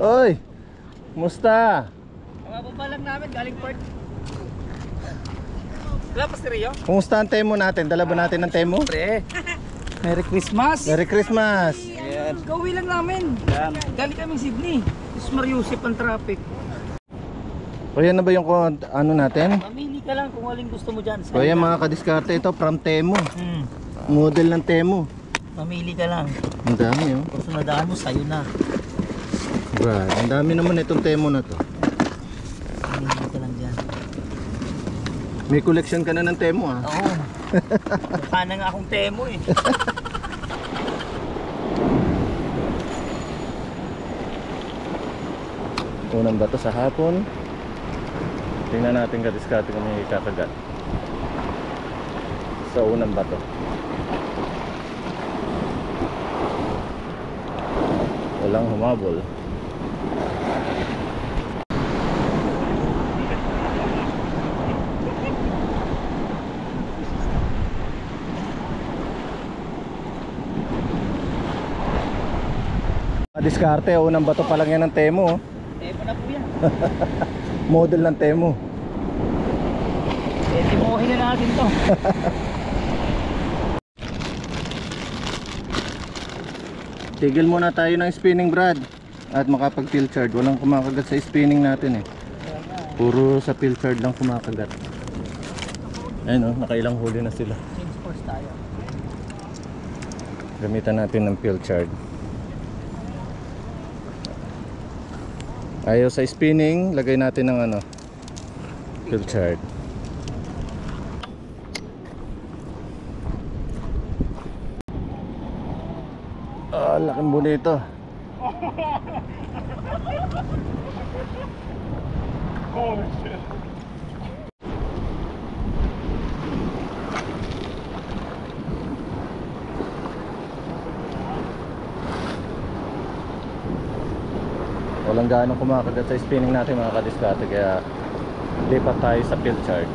Oy, kumusta? Kababa lang namin galing port. Wala pa si Rio? Kumusta ang temo natin? Dala ba natin ng temo? Pre, Merry Christmas! Merry Christmas! Ayan, gawin lang namin. Galing kaming Sydney. Is Mariusip ang traffic. O yan na ba yung ano natin? Mamili ka lang kung aling gusto mo dyan. O yan mga kadiskarte, ito from Temo. Model ng Temo. Mamili ka lang. Ang dami oh. Kung sunadaan mo, sa'yo na. Brad, ang dami naman itong Temo na to. Mamili ka lang dyan. May collection ka na ng Temo ah. Oo. Mukha na nga akong Temo eh. Unang bato sa hapon. Tingnan natin kadiskarte kung may kakagat sa unang bato. Walang humabol. Diskarte, unang bato pa lang yan ng Temo. Temo na po yan. Model ng Temo. Timohin na natin to. Tigil muna tayo ng spinning, Brad. At makapag field charge. Walang kumakagat sa spinning natin eh. Puro sa field charge lang kumakagat. Ayun oh, nakailang huli na sila. Change course tayo. Gamitan natin ng field charge. Ayaw sa spinning, lagay natin ng ano, field charge. Ah, laking bonito. Oh shit. Walang gaano kumakagat sa spinning natin mga kadiskarte, kaya lipat tayo sa field charge.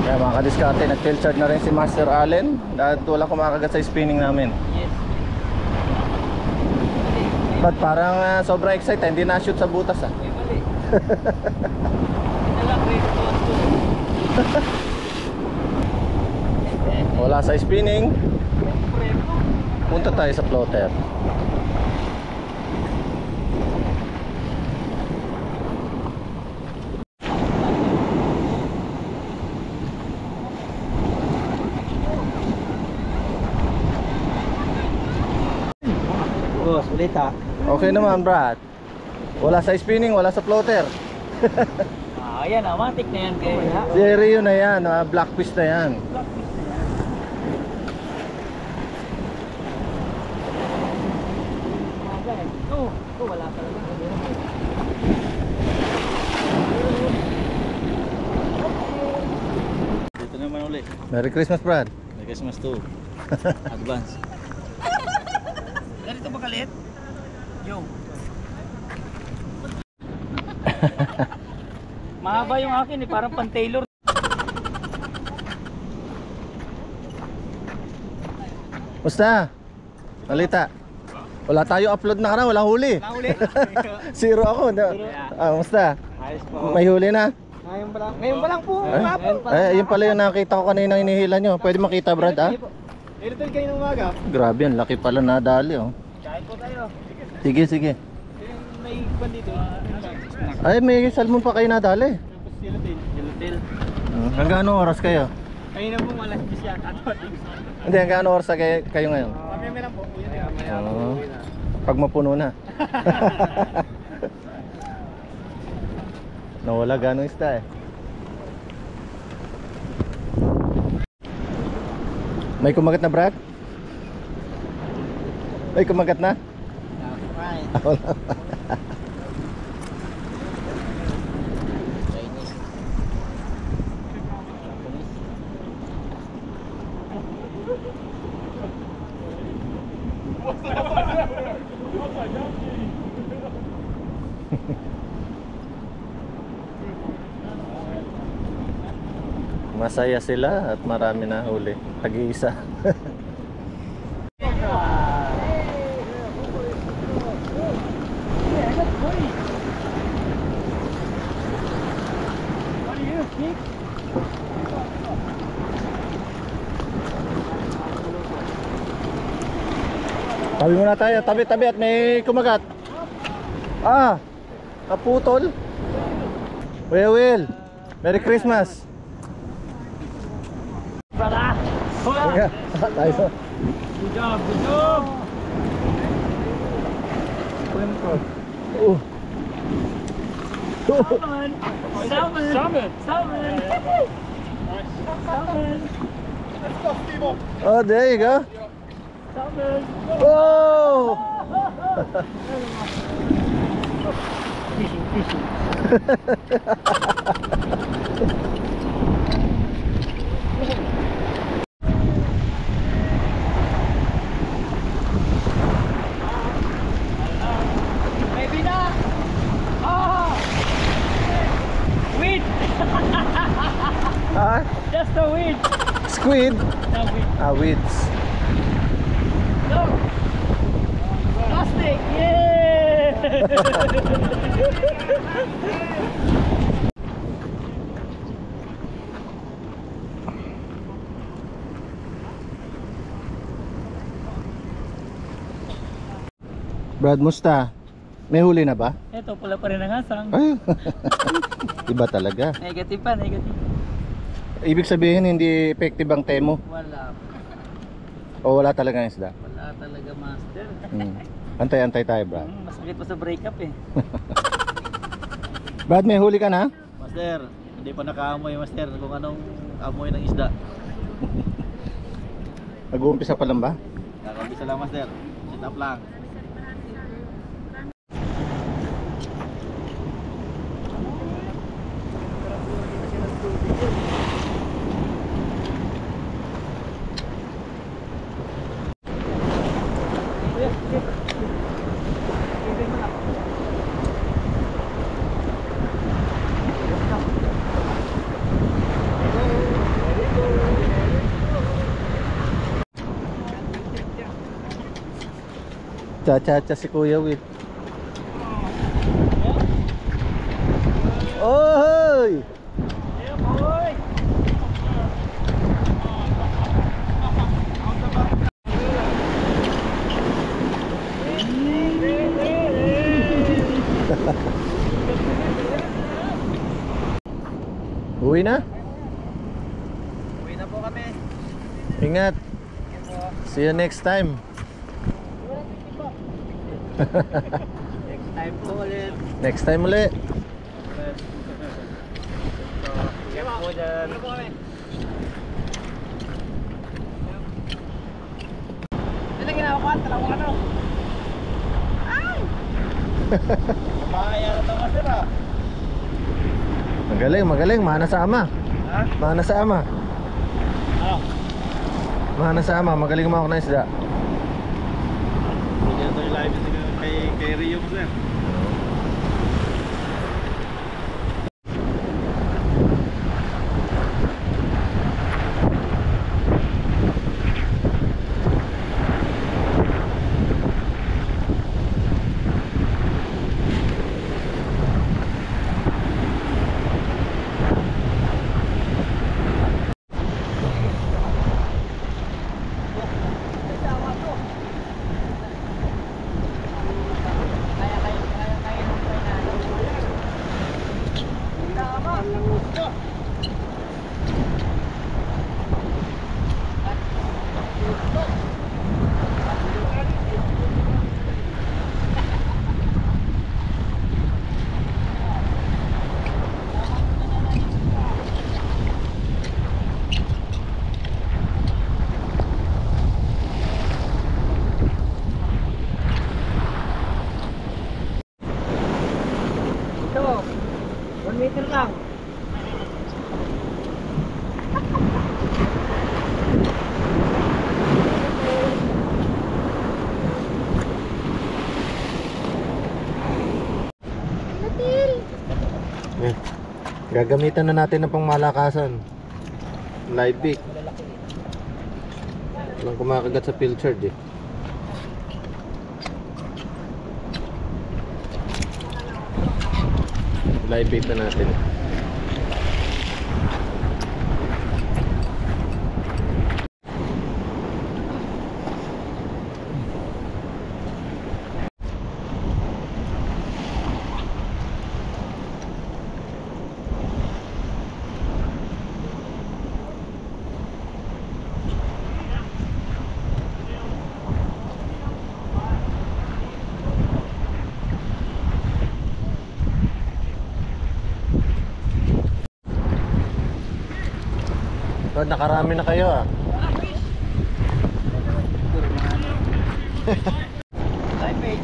Kaya mga kadiskarte, nag-field charge na rin si Master Allen dahil walang kumakagat sa spinning namin. Yes. But parang sobrang excited, hindi na-shoot sa butas ah. May mali. Alam, ready to. Wala sa spinning, punta tayo sa floater. Boss, ulit ha. Okay naman, Brad. Wala sa spinning, wala sa floater. Ayan, matik na yan kayo. Si Rio na yan, blackfish na yan. Wala talaga. Dito naman ulit. Merry Christmas, Brad. Merry Christmas too. Advance. Ganito ba kalit? Yo. Mahaba yung akin eh, parang pan-tailor. Musta? Malita. Wala tayo upload na wala huli. Nahuli? Zero ako. Musta? Ayos po. May huli na? Ngayon pa lang po. Yun pala yung nakita ko kanina hinihila nyo. Pwede makita, Brad, ah? Ilitan kayo ng umaga. Grabe yan, laki pala nadali, oh. Kain po tayo. Sige, sige. May ipan dito. Ay, may salmon pa kayo nadali. Tapos Yellowtail. Hanggang anong oras kayo? Kayo na po malas siya. Hindi, hanggang anong oras kayo ngayon? Kami lang po. Pag mapuno na. Nawala ganong isda eh. May kumagat na, Brad? May kumagat na? Ako lang. Masaya sila at marami na huli. Tag-iisa. Tabi muna tayo, tabi at may kumagat. Ah, naputol. Will, Merry Christmas. Brother! Sige, tayo. Good job! Good job! Salmon! Salmon! Salmon! Salmon! Salmon! Let's go, Steve. Oh, there you go. Salmon! Oh! Fishing, fishing. Maybe na! Ah! Weed! Ah, Just a weed! squid. No weed. Ah, weeds. No! Plastic! Yeah! Brad, musta? May huli na ba? Ito, pula pa rin ang asang. Ay, iba talaga. Negative pa, negative. Ibig sabihin hindi effective ang temo Wala. o wala talaga ng isda? Wala talaga, master. Antay-antay tayo, Brad. Masakit pa sa breakup eh. Brad, may huli ka na? Master, hindi pa nakaamoy, Master, kung anong amoy ng isda. Nag-uumpisa pa lang ba? Kakabisa lang, Master. Sit up lang. Cha-cha-cha si Kuya Will. Oy! Uwi na? Uwi na po kami. Ingat. See you next time. Next time po ulit. Next time ulit. Ingat po dyan. Ano ginawa ko? Talawang ano? Kumaya na ito, Master, ah. Magaling, magaling. Mana sa ama. Ha? Mana sa ama. Ano? Mana sa ama. Magaling umawak ng isda. Hindi na ito yung live kay Rio, Master. Pero lang. Eh, gagamitan na natin ng pangmalakasan. Live bait. Walang kumakagat sa pilchard eh. Live bait na natin. So, nakarami na kayo ah. Live bait.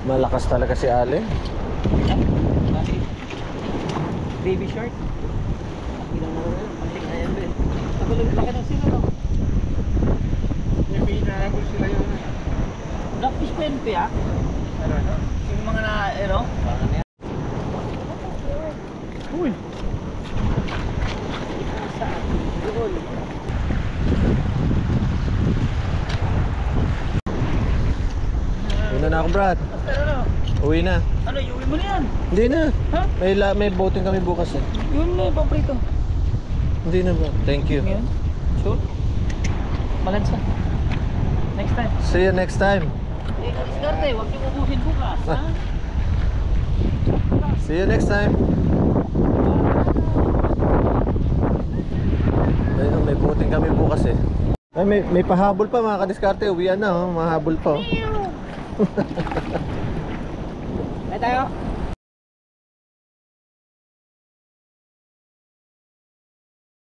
Malakas talaga si Ale. Baby shark. Ilang na rin. Panting na yan din. Tagalog laki ng sila no? May pinahabol sila yun. Blackfish pa yun pa yung mga na, parang yan. Uy! Saan? Doon. Una na ako, Brad. Master ano? Uwi na. Ano, iuwi mo na yan? Hindi na. Ha? May boating kami bukas eh. Yun na yung paborito. Hindi na ba? Thank you. Ngayon? Sure? Balansa. Next time. See you next time. Eh, kaliskarte, huwag niyo ubuhin bukas, ha? See you next time. Ayun, may boating kami bukas eh. Ay, may pahabol pa mga kadiskarte. Uwian na, oh. Mahabol pa. Oh. Ay tayo.